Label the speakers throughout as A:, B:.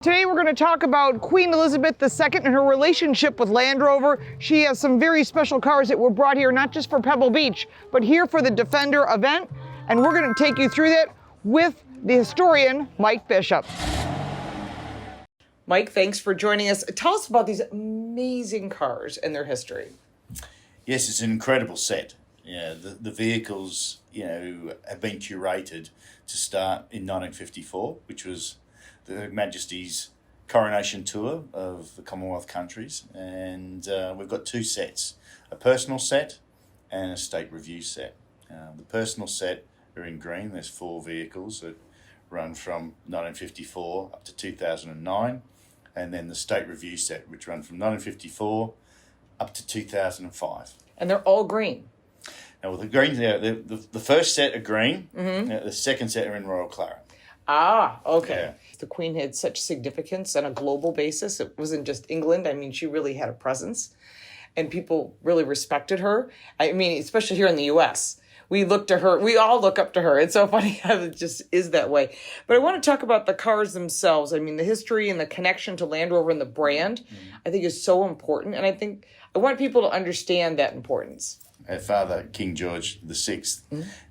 A: Today we're going to talk about Queen Elizabeth II and her relationship with Land Rover. She has some very special cars that were brought here not just for Pebble Beach, but here for the Defender event. And we're going to take you through that with the historian, Mike Bishop. Mike, thanks for joining us. Tell us about these amazing cars and their history.
B: Yes, it's an incredible set. Yeah, the vehicles, have been curated to start in 1954, which was Her Majesty's coronation tour of the Commonwealth countries, and we've got two sets, a personal set and a state review set. The personal set are in green. There's four vehicles that run from 1954 up to 2009, and then the state review set, which run from 1954 up to 2005.
A: And they're all green.
B: Now, with the green, the first set are green, the second set are in royal claret.
A: Ah, okay.
B: Yeah.
A: The Queen had such significance on a global basis. It wasn't just England. I mean, she really had a presence, and people really respected her. I mean, especially here in the U.S., we look to her. We all look up to her. It's so funny how it just is that way. But I want to talk about the cars themselves. I mean, the history and the connection to Land Rover and the brand, I think, is so important. And I think I want people to understand that importance.
B: Her father, King George VI,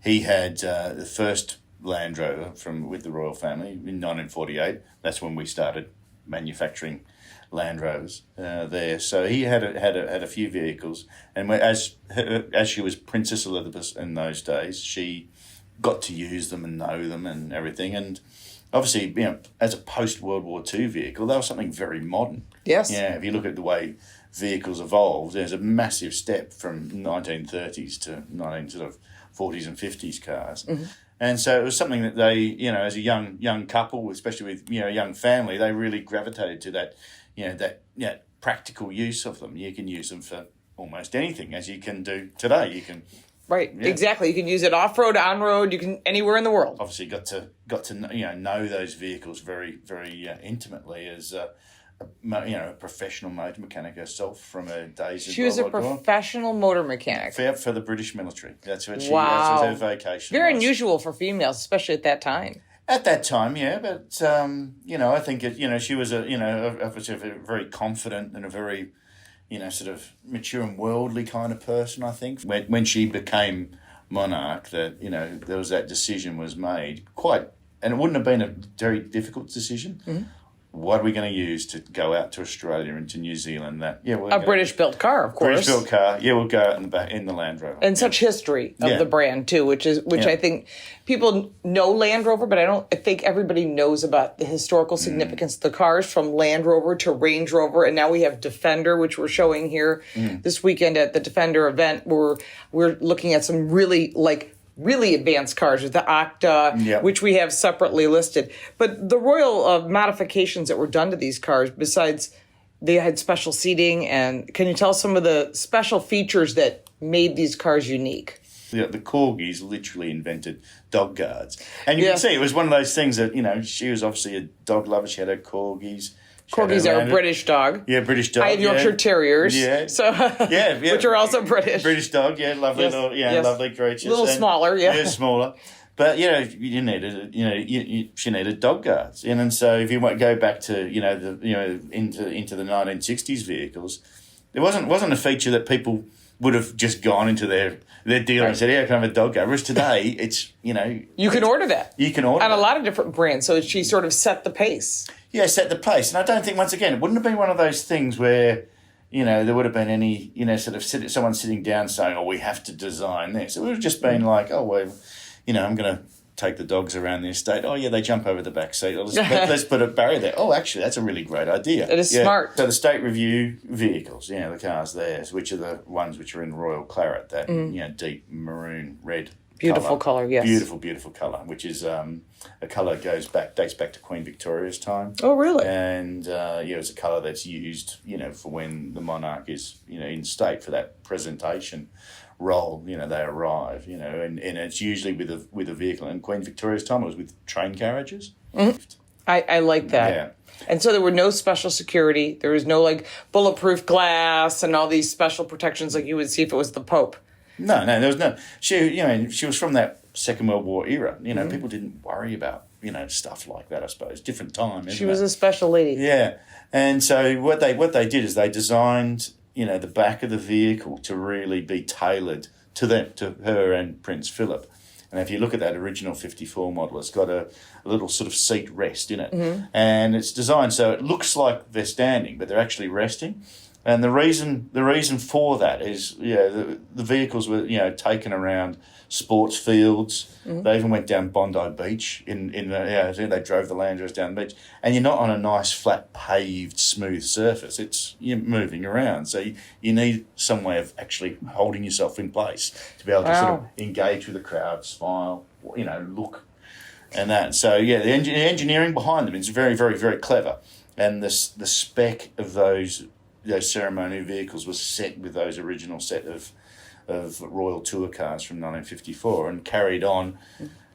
B: he had the first Land Rover with the royal family in 1948. That's when we started manufacturing Land Rovers there. So he had a few vehicles, and as she was Princess Elizabeth in those days, she got to use them and know them and everything. And obviously, as a post World War II vehicle, that was something very modern.
A: Yes.
B: Yeah. If you look at the way vehicles evolved, there's a massive step from 1930s to 1940s and 50s cars. Mm-hmm. And so it was something that they, as a young couple, especially with, a young family, they really gravitated to that, practical use of them. You can use them for almost anything, as you can do today. You can.
A: Right, exactly. You can use it off-road, on-road, you can anywhere in the world.
B: Obviously got to know those vehicles very, very intimately as a professional motor mechanic herself from her days.
A: She was a professional motor mechanic.
B: For the British military. That's what
A: Wow.
B: That's what her vocation
A: Very
B: was.
A: unusual for females, especially at that time.
B: At that time, yeah, but I think she was obviously a very confident and a very, sort of mature and worldly kind of person. I think when she became monarch, that there was that decision was made and it wouldn't have been a very difficult decision. Mm-hmm. What are we going to use to go out to Australia and to New Zealand?
A: A British-built car, of course.
B: British-built car. Yeah, we'll go out in the Land Rover.
A: And such history of the brand too, which I think people know Land Rover, but I think everybody knows about the historical significance of the cars, from Land Rover to Range Rover, and now we have Defender, which we're showing here this weekend at the Defender event. We're looking at some really advanced cars with the Octa, which we have separately listed. But the royal modifications that were done to these cars, besides they had special seating, and can you tell us some of the special features that made these cars unique?
B: The Corgis literally invented dog guards. And you can see it was one of those things that, she was obviously a dog lover. She had her Corgis.
A: Corgis are a British dog.
B: Yeah, British dog.
A: I have Yorkshire Terriers.
B: Yeah.
A: So, which are also British.
B: British dog, lovely little, lovely creatures.
A: A little smaller,
B: Yeah, smaller. But, you needed, she needed dog guards. And so if you go back to, into the 1960s vehicles, there wasn't a feature that people would have just gone into their dealer and said, can I have a dog guard? Whereas today, it's,
A: You can order that.
B: You can order
A: on a lot of different brands. So she sort of set the pace.
B: Yeah, set the pace. And I don't think, once again, it wouldn't have been one of those things where, there would have been any, someone sitting down saying, we have to design this. It would have just been like, I'm going to take the dogs around the estate. Oh, yeah, they jump over the back seat. Let's put a barrier there. Oh, actually, that's a really great idea.
A: It is smart.
B: So the state review vehicles, the cars there, which are the ones which are in royal claret, that, deep maroon red
A: Beautiful color, yes.
B: Beautiful colour, which is a colour dates back to Queen Victoria's time.
A: Oh, really?
B: And, it's a colour that's used, for when the monarch is, in state for that presentation role, they arrive, and it's usually with a vehicle. In Queen Victoria's time, it was with train carriages.
A: Mm-hmm. I like that.
B: Yeah.
A: And so there were no special security. There was no, bulletproof glass and all these special protections like you would see if it was the Pope.
B: No, there was no. She was from that Second World War era. People didn't worry about stuff like that, I suppose. Different time, isn't it?
A: She was a special lady.
B: Yeah. And so what they did is they designed, the back of the vehicle to really be tailored to her and Prince Philip. And if you look at that original 54 model, it's got a little sort of seat rest in it. Mm-hmm. And it's designed so it looks like they're standing, but they're actually resting. And the reason for that is, the vehicles were, taken around sports fields. Mm-hmm. They even went down Bondi Beach they drove the Land Rovers down the beach. And you're not on a nice, flat, paved, smooth surface. You're moving around. So you need some way of actually holding yourself in place to be able to sort of engage with the crowd, smile, look, and that. So, the engineering behind them is very, very, very clever. And the spec of those ceremonial vehicles was set with those original set of Royal Tour cars from 1954 and carried on,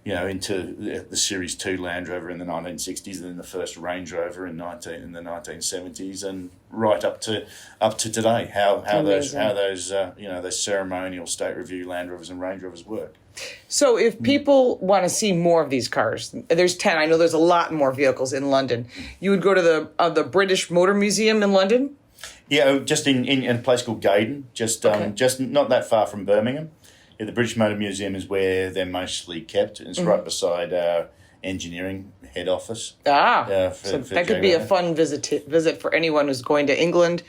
B: into the Series II Land Rover in the 1960s, and then the first Range Rover in the 1970s, and right up to today. How those ceremonial state review Land Rovers and Range Rovers work.
A: So if people want to see more of these cars, there's 10. I know there's a lot more vehicles in London. You would go to the British Motor Museum in London?
B: Yeah, just in a place called Gaydon, just not that far from Birmingham. Yeah, the British Motor Museum is where they're mostly kept. It's right beside our engineering head office.
A: So that could be a fun visit for anyone who's going to England.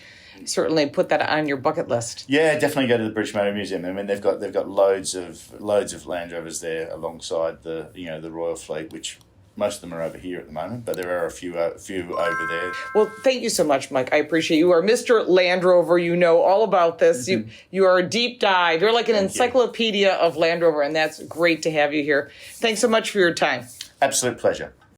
A: Certainly put that on your bucket list.
B: Yeah, definitely go to the British Motor Museum. I mean, they've got loads of Land Rovers there alongside the Royal Fleet, which most of them are over here at the moment, but there are a few over there.
A: Well, thank you so much, Mike. I appreciate you. You are Mr. Land Rover. You know all about this. Mm-hmm. You are a deep dive. You're like an encyclopedia of Land Rover, and that's great to have you here. Thanks so much for your time.
B: Absolute pleasure.